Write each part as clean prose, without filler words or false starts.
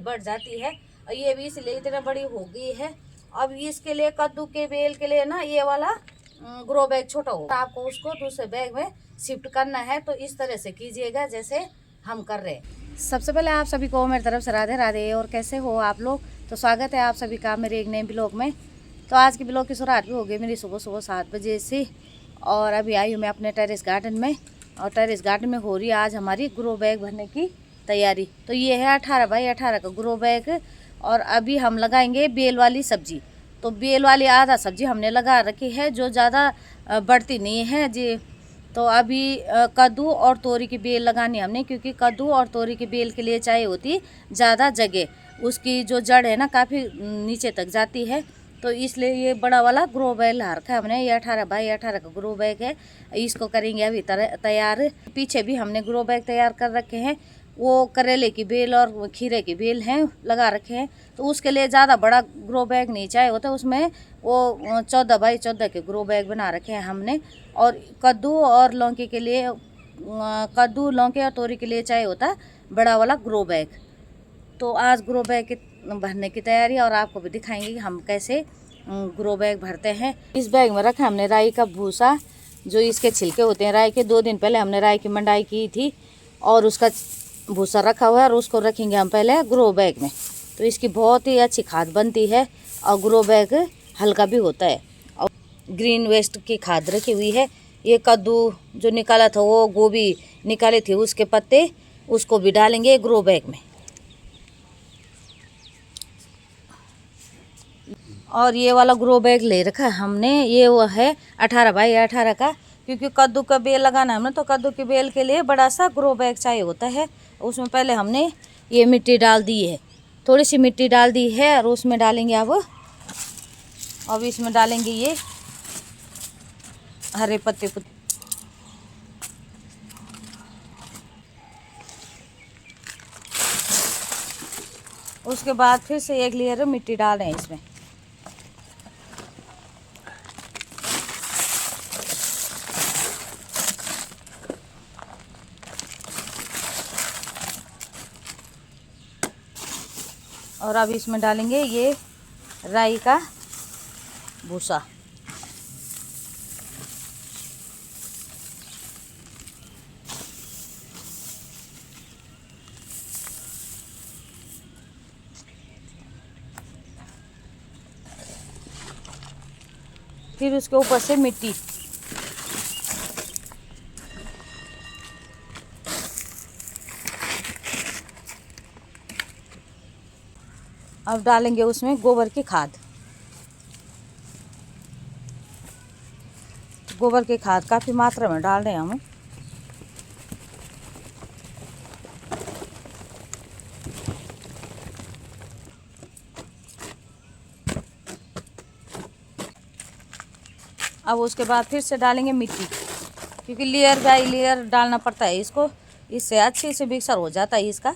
बढ़ जाती है। और ये भी इसलिए इतनी बड़ी हो गई है। अब इसके लिए कद्दू के बेल के लिए ना ये वाला ग्रो बैग छोटा हो, आपको उसको दूसरे बैग में शिफ्ट करना है। तो इस तरह से कीजिएगा जैसे हम कर रहे हैं। सबसे पहले आप सभी को मेरी तरफ से राधे राधे। और कैसे हो आप लोग? तो स्वागत है आप सभी का मेरे एक नए ब्लॉग में। तो आज की ब्लॉग की शुरुआत भी हो गई मेरी सुबह 7 बजे से। और अभी आई हूँ मैं अपने टेरेस गार्डन में। और टेरेस गार्डन में हो रही है आज हमारी ग्रो बैग भरने की तैयारी। तो ये है 18 बाई 18 का ग्रो बैग। और अभी हम लगाएंगे बेल वाली सब्जी। तो बेल वाली आधा सब्जी हमने लगा रखी है, जो ज़्यादा बढ़ती नहीं है जी। तो अभी कद्दू और तोरी की बेल लगानी हमने, क्योंकि कद्दू और तोरी की बेल के लिए चाहिए होती ज़्यादा जगह। उसकी जो जड़ है ना काफ़ी नीचे तक जाती है। तो इसलिए ये बड़ा वाला ग्रो बैग ला रखा है हमने। ये 18 बाई 18 का ग्रो बैग है। इसको करेंगे अभी तैयार। पीछे भी हमने ग्रो बैग तैयार कर रखे हैं। वो करेले की बेल और खीरे की बेल हैं लगा रखे हैं। तो उसके लिए ज़्यादा बड़ा ग्रो बैग नहीं चाहिए होता, उसमें वो 14 बाई 14 के ग्रो बैग बना रखे हैं हमने। और कद्दू और लौकी के लिए कद्दू लौकी और तोरी के लिए चाहिए होता बड़ा वाला ग्रो बैग। तो आज ग्रो बैग के भरने की तैयारी, और आपको भी दिखाएंगे कि हम कैसे ग्रो बैग भरते हैं। इस बैग में रखा हमने राई का भूसा, जो इसके छिलके होते हैं राई के। 2 दिन पहले हमने राई की मंडाई की थी और उसका भूसा रखा हुआ है, और उसको रखेंगे हम पहले ग्रो बैग में। तो इसकी बहुत ही अच्छी खाद बनती है और ग्रो बैग हल्का भी होता है। और ग्रीन वेस्ट की खाद रखी हुई है। ये कद्दू जो निकाला था, वो गोभी निकाली थी उसके पत्ते, उसको भी डालेंगे ग्रो बैग में। और ये वाला ग्रो बैग ले रखा है हमने, ये वो है 18 बाई 18 का। क्योंकि कद्दू का बेल लगाना है हमने, तो कद्दू के बेल के लिए बड़ा सा ग्रो बैग चाहिए होता है। उसमें पहले हमने ये मिट्टी डाल दी है, थोड़ी सी मिट्टी डाल दी है। और उसमें डालेंगे अब इसमें डालेंगे ये हरे पत्ते। उसके बाद फिर से एक लेयर मिट्टी डाल रहे हैं इसमें। और अब इसमें डालेंगे ये राई का भूसा। फिर उसके ऊपर से मिट्टी। अब डालेंगे उसमें गोबर की खाद। गोबर की खाद काफ़ी मात्रा में डाल रहे हैं हम। अब उसके बाद फिर से डालेंगे मिट्टी, क्योंकि लेयर बाई लेयर डालना पड़ता है इसको, इससे अच्छे से मिक्सर हो जाता है इसका।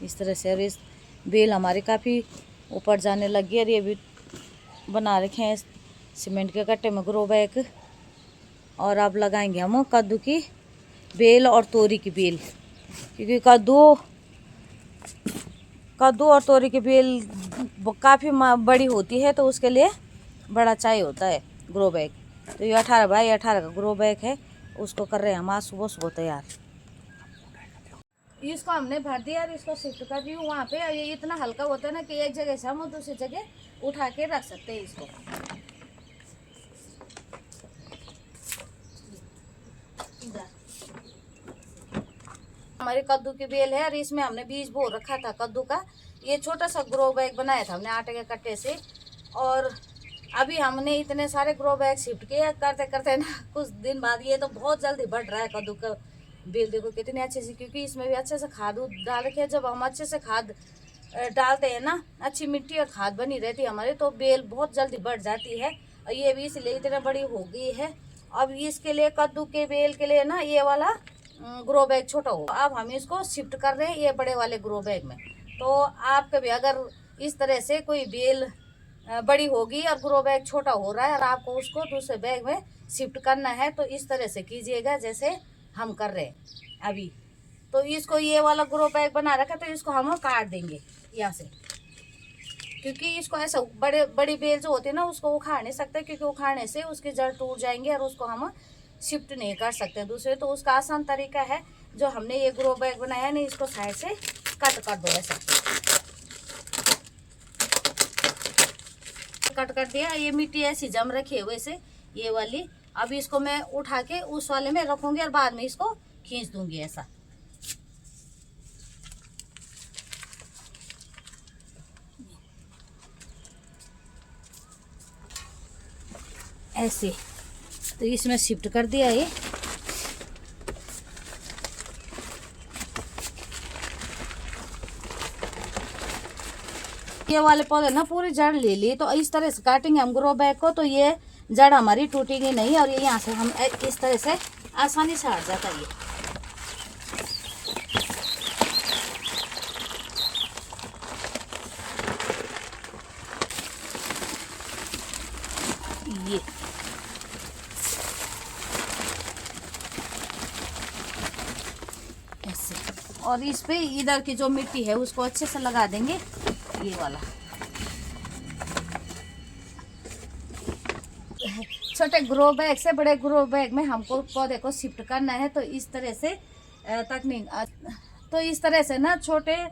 इस तरह से। और इस बेल हमारी काफ़ी ऊपर जाने लगी है। और ये भी बना रखे हैं सीमेंट के कट्टे में ग्रो बैग। और अब लगाएंगे हम कद्दू की बेल और तोरी की बेल, क्योंकि कद्दू और तोरी की बेल काफ़ी बड़ी होती है, तो उसके लिए बड़ा चाहिए होता है ग्रो बैग। तो ये 18 बाई 18 का ग्रो बैग है, उसको कर रहे हैं हम आज सुबह तैयार। इसको हमने भर दिया और इसको शिफ्ट कर दी हूँ वहाँ पे। ये इतना हल्का होता है ना कि एक जगह से हम दूसरी जगह उठा के रख सकते हैं इसको। हमारी कद्दू की बेल है और इसमें हमने बीज बो रखा था कद्दू का। ये छोटा सा ग्रो बैग बनाया था हमने आटे के कट्टे से। और अभी हमने इतने सारे ग्रो बैग शिफ्ट किए करते करते ना कुछ दिन बाद ये तो बहुत जल्दी बढ़ रहा है कद्दू का बेल। देखो कितनी अच्छे से, क्योंकि इसमें भी अच्छे से खाद डाल रखे हैं। जब हम अच्छे से खाद डालते हैं ना, अच्छी मिट्टी और खाद बनी रहती है हमारी, तो बेल बहुत जल्दी बढ़ जाती है। और ये भी इसलिए इतनी बड़ी हो गई है। अब इसके लिए कद्दू के बेल के लिए ना ये वाला ग्रो बैग छोटा हो। अब हम इसको शिफ्ट कर रहे हैं ये बड़े वाले ग्रो बैग में। तो आपके भी अगर इस तरह से कोई बेल बड़ी होगी और ग्रो बैग छोटा हो रहा है और आपको उसको दूसरे बैग में शिफ्ट करना है, तो इस तरह से कीजिएगा जैसे हम कर रहे हैं अभी। तो इसको ये वाला ग्रो बैग बना रखा, तो इसको हम काट देंगे यहाँ से, क्योंकि इसको ऐसा बड़ी बेल जो होती है ना उसको उखाड़ नहीं सकते, क्योंकि उखाड़ने से उसके जड़ टूट जाएंगे और उसको हम शिफ्ट नहीं कर सकते दूसरे। तो उसका आसान तरीका है जो हमने ये ग्रो बैग बनाया ना, इसको साइड से कट कर दो, ऐसा कट कर दिया। ये मिट्टी ऐसी जम रखी है वैसे ये वाली, अब इसको मैं उठा के उस वाले में रखूंगी और बाद में इसको खींच दूंगी ऐसा। ऐसे तो इसमें शिफ्ट कर दिया ये वाले पौधे ना पूरी जड़ ले ली, तो इस तरह से काटेंगे हम ग्रो बैग को, तो ये जड़ हमारी टूटेगी नहीं और ये यहाँ से हम इस तरह से आसानी से हट जाता है ये ऐसे। और इस पे इधर की जो मिट्टी है उसको अच्छे से लगा देंगे ये वाला। छोटे ग्रो बैग से बड़े ग्रो बैग में हमको पौधे को शिफ्ट करना है, तो इस तरह से तकनीक, तो इस तरह से ना छोटे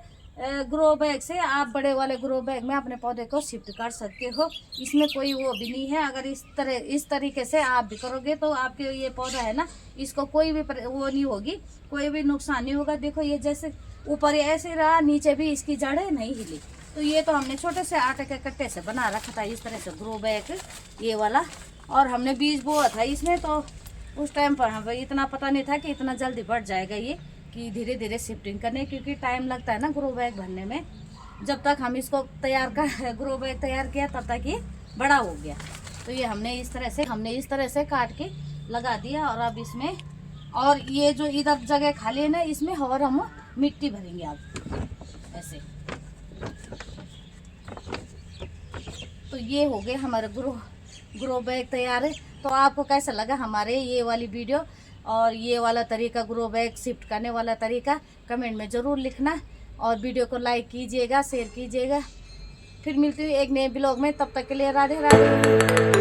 ग्रो बैग से आप बड़े वाले ग्रो बैग में अपने पौधे को शिफ्ट कर सकते हो। इसमें कोई वो भी नहीं है, अगर इस तरीके से आप भी करोगे तो आपके ये पौधा है ना, इसको कोई भी वो नहीं होगी, कोई भी नुकसान नहीं होगा। देखो ये जैसे ऊपर ऐसे रहा, नीचे भी इसकी जड़ें नहीं हिली। तो ये तो हमने छोटे से आटे के कट्टे से बना रखा था इस तरह से ग्रो बैग ये वाला, और हमने बीज बोया था इसमें, तो उस टाइम पर हमें इतना पता नहीं था कि इतना जल्दी बढ़ जाएगा ये, कि धीरे धीरे शिफ्टिंग करने, क्योंकि टाइम लगता है ना ग्रो बैग भरने में। जब तक हम इसको तैयार कर ग्रो बैग तैयार किया तब तक ये बड़ा हो गया। तो ये हमने इस तरह से काट के लगा दिया, और अब इसमें, और ये जो इधर जगह खाली है ना, इसमें और हम मिट्टी भरेंगे अब ऐसे। तो ये हो गए हमारे ग्रो बैग तैयार है। तो आपको कैसा लगा हमारे ये वाली वीडियो और ये वाला तरीका, ग्रो बैग शिफ्ट करने वाला तरीका, कमेंट में ज़रूर लिखना, और वीडियो को लाइक कीजिएगा, शेयर कीजिएगा। फिर मिलती हूँ एक नए ब्लॉग में, तब तक के लिए राधे राधे।